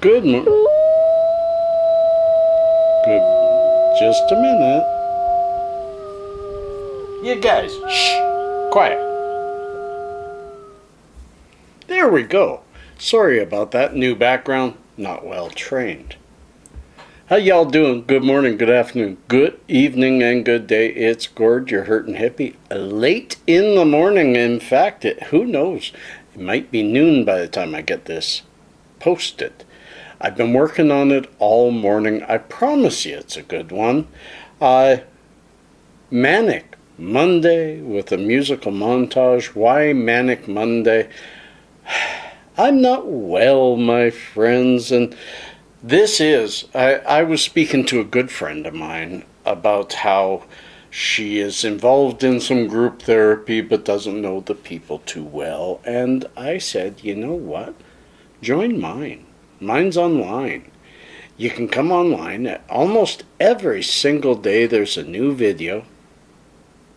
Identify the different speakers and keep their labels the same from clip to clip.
Speaker 1: Good morning. Good. Just a minute. You guys, shh. Quiet. There we go. Sorry about that new background. Not well trained. How y'all doing? Good morning, good afternoon, good evening, and good day. It's Gord, your hurtin' hippie. Late in the morning, in fact. Who knows? It might be noon by the time I get this posted. I've been working on it all morning. I promise you it's a good one. Manic Monday with a musical montage. Why Manic Monday? I'm not well, my friends, and this is, I was speaking to a good friend of mine about how she is involved in some group therapy but doesn't know the people too well. And I said, you know what? Join mine. Mine's online. You can come online. Almost every single day there's a new video,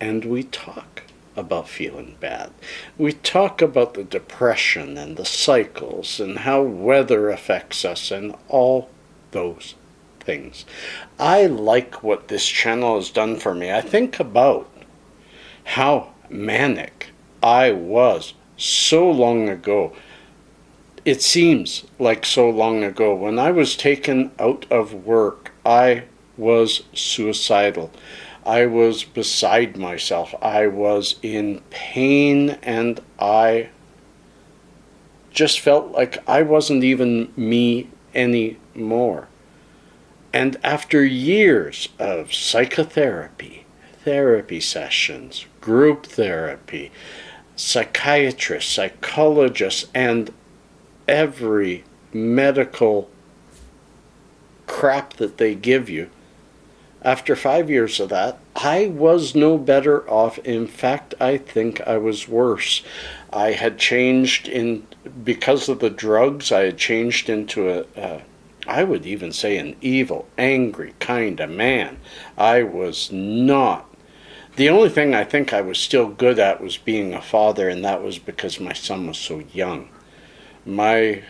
Speaker 1: and we talk about feeling bad. We talk about the depression and the cycles and how weather affects us and all those things. I like what this channel has done for me. I think about how manic I was so long ago. It seems like so long ago. When I was taken out of work, I was suicidal. I was beside myself. I was in pain, and I just felt like I wasn't even me anymore. And after years of psychotherapy, therapy sessions, group therapy, psychiatrists, psychologists, and every medical crap that they give you, after 5 years of that, I was no better off. In fact, I think I was worse. I had changed because of the drugs, I had changed into I would even say an evil, angry kind of man. I was not. The only thing I think I was still good at was being a father, and that was because my son was so young. My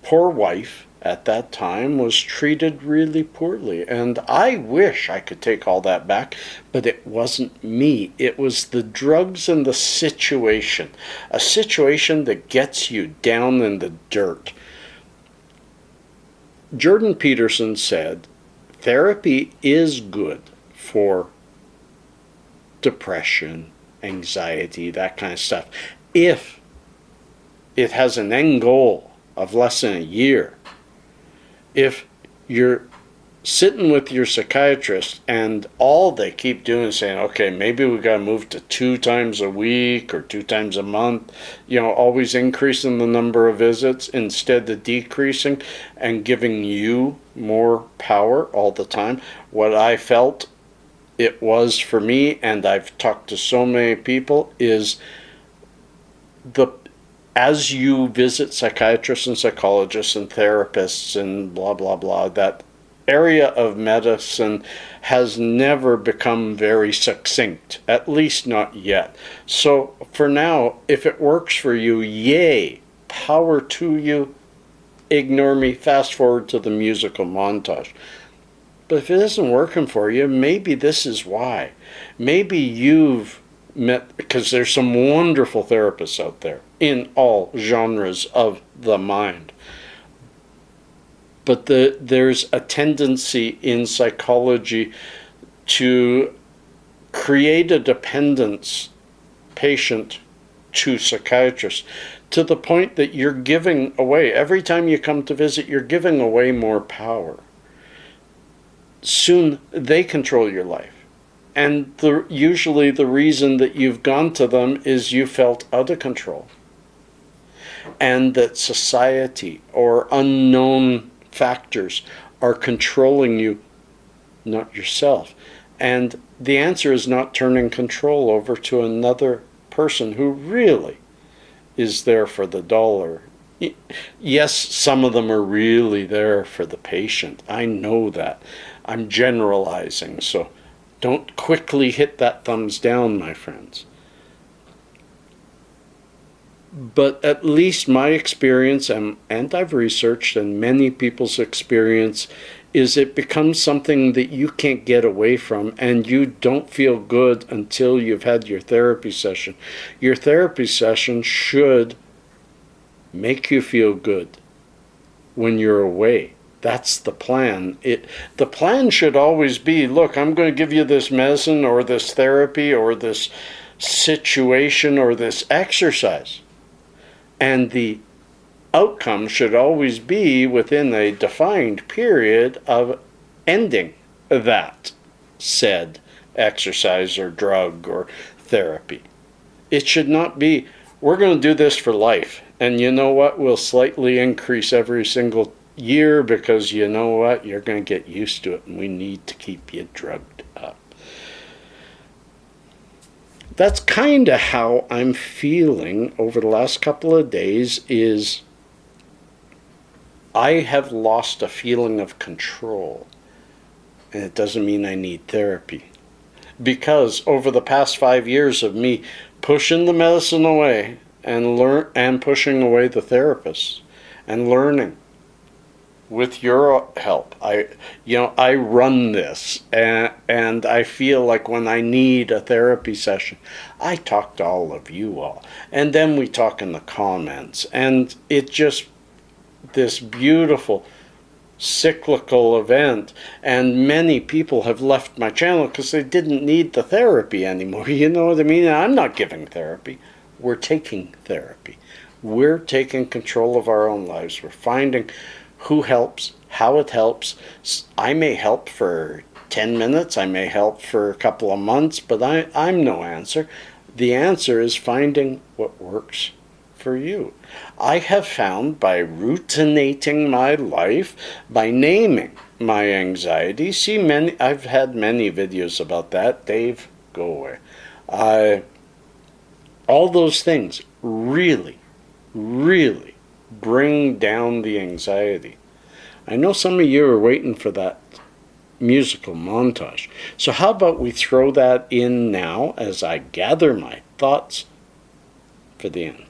Speaker 1: poor wife at that time was treated really poorly, and I wish I could take all that back, but it wasn't me. It was the drugs and the situation, a situation that gets you down in the dirt. Jordan Peterson said, therapy is good for depression, anxiety, that kind of stuff, if it has an end goal of less than a year. If you're sitting with your psychiatrist and all they keep doing is saying, okay, maybe we got to move to 2 times a week or 2 times a month, always increasing the number of visits instead of decreasing and giving you more power all the time. What I felt it was for me, and I've talked to so many people, is as you visit psychiatrists and psychologists and therapists and blah, blah, blah, that area of medicine has never become very succinct, at least not yet. So for now, if it works for you, yay, power to you. Ignore me, fast forward to the musical montage. But if it isn't working for you, maybe this is why. Maybe you've met, because there's some wonderful therapists out there in all genres of the mind. But there's a tendency in psychology to create a dependence patient to psychiatrists to the point that you're giving away. Every time you come to visit, you're giving away more power. Soon they control your life. And usually the reason that you've gone to them is you felt out of control. And that society or unknown factors are controlling you, not yourself. And the answer is not turning control over to another person who really is there for the dollar. Yes, some of them are really there for the patient. I know that. I'm generalizing, so don't quickly hit that thumbs down, my friends. But at least my experience, and I've researched, and many people's experience, is it becomes something that you can't get away from, and you don't feel good until you've had your therapy session. Your therapy session should make you feel good when you're away. That's the plan. The plan should always be, look, I'm going to give you this medicine or this therapy or this situation or this exercise. And the outcome should always be within a defined period of ending that said exercise or drug or therapy. It should not be, we're going to do this for life. And you know what? We'll slightly increase every single year because you know what? You're going to get used to it, and we need to keep you drugged up. That's kind of how I'm feeling over the last couple of days. Is I have lost a feeling of control. And it doesn't mean I need therapy. Because over the past 5 years of me pushing the medicine away and pushing away the therapist and learning with your help, I run this, and I feel like when I need a therapy session, I talk to all of you all, and then we talk in the comments, and it just this beautiful cyclical event. And many people have left my channel because they didn't need the therapy anymore. You know what I mean? I'm not giving therapy. We're taking therapy. We're taking control of our own lives. We're finding who helps, how it helps. I may help for 10 minutes. I may help for a couple of months, but I'm no answer. The answer is finding what works for you. I have found by routinating my life, by naming my anxiety. I've had many videos about that. Dave, go away. All those things really, really bring down the anxiety. I know some of you are waiting for that musical montage. So how about we throw that in now as I gather my thoughts for the end.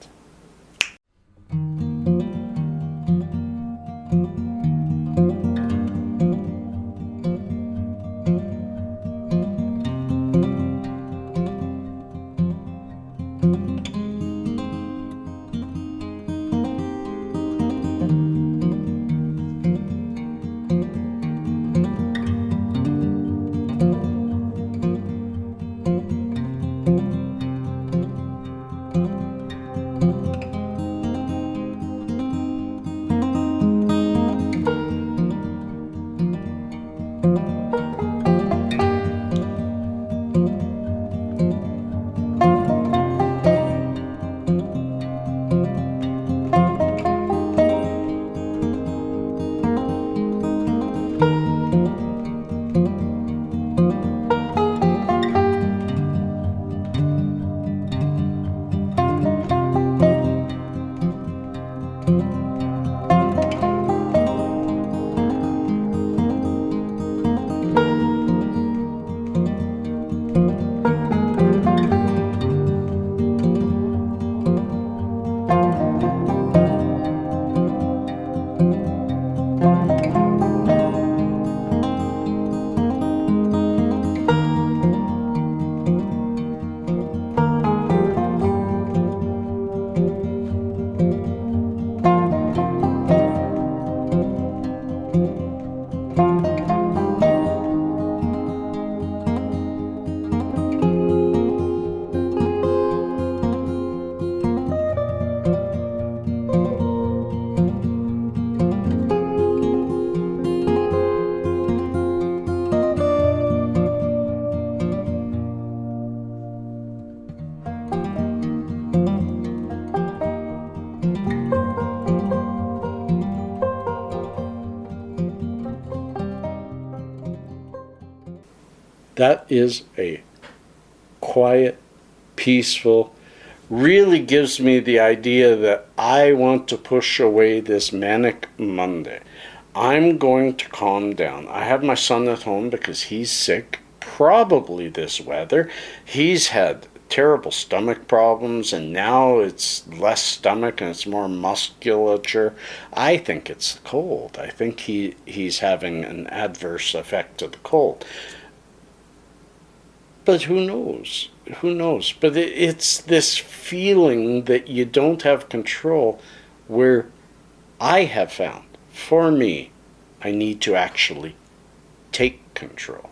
Speaker 1: That is a quiet, peaceful, really gives me the idea that I want to push away this Manic Monday. I'm going to calm down. I have my son at home because he's sick, probably this weather. He's had terrible stomach problems, and now it's less stomach and it's more musculature. I think it's the cold. I think he's having an adverse effect of the cold. But who knows? Who knows? But it's this feeling that you don't have control, where I have found, for me, I need to actually take control.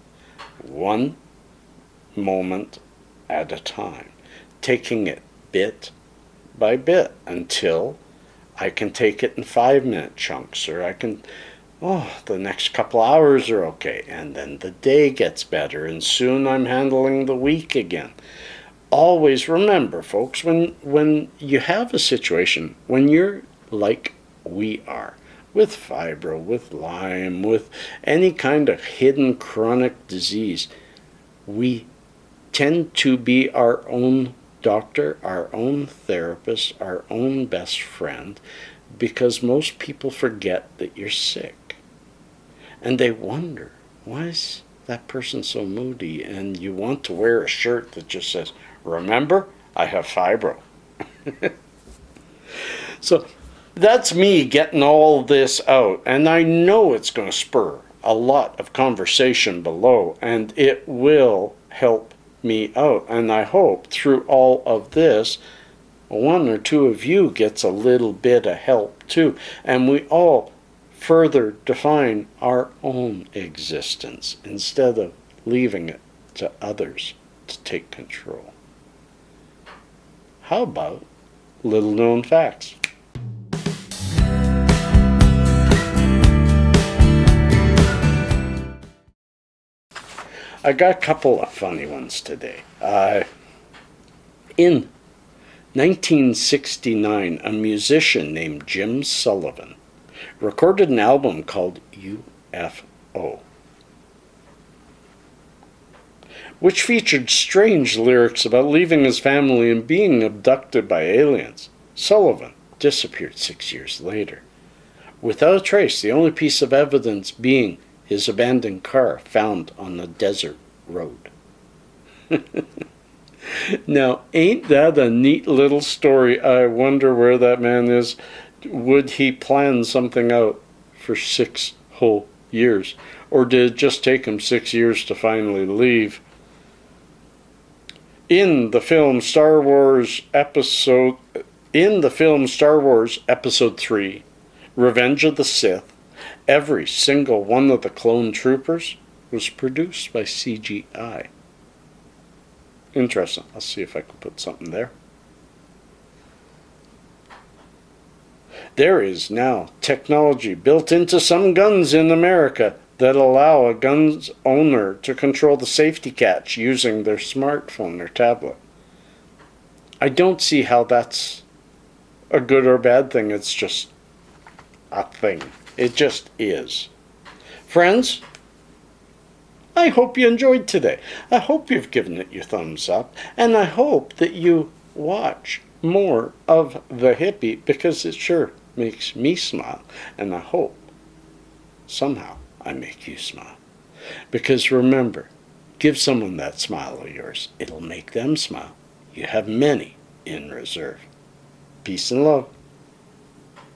Speaker 1: One moment at a time. Taking it bit by bit until I can take it in 5-minute chunks, or I can, the next couple hours are okay, and then the day gets better, and soon I'm handling the week again. Always remember, folks, when you have a situation, when you're like we are, with fibro, with Lyme, with any kind of hidden chronic disease, we tend to be our own doctor, our own therapist, our own best friend, because most people forget that you're sick. And they wonder, why is that person so moody? And you want to wear a shirt that just says, remember, I have fibro. So that's me getting all this out. And I know it's going to spur a lot of conversation below, and it will help me out. And I hope through all of this, one or two of you gets a little bit of help too. And we all further define our own existence instead of leaving it to others to take control. How about little known facts? I got a couple of funny ones today. In 1969, a musician named Jim Sullivan recorded an album called UFO, which featured strange lyrics about leaving his family and being abducted by aliens. Sullivan disappeared 6 years later, without a trace, the only piece of evidence being his abandoned car found on a desert road. Now, ain't that a neat little story? I wonder where that man is. Would he plan something out for 6 whole years? Or did it just take him 6 years to finally leave? In the film Star Wars Episode 3, Revenge of the Sith, every single one of the clone troopers was produced by CGI. Interesting. I'll see if I can put something there. There is now technology built into some guns in America that allow a gun's owner to control the safety catch using their smartphone or tablet. I don't see how that's a good or bad thing. It's just a thing. It just is. Friends, I hope you enjoyed today. I hope you've given it your thumbs up, and I hope that you watch more of The Hippie, because it sure makes me smile, and I hope somehow I make you smile. Because remember, give someone that smile of yours. It'll make them smile. You have many in reserve. Peace and love.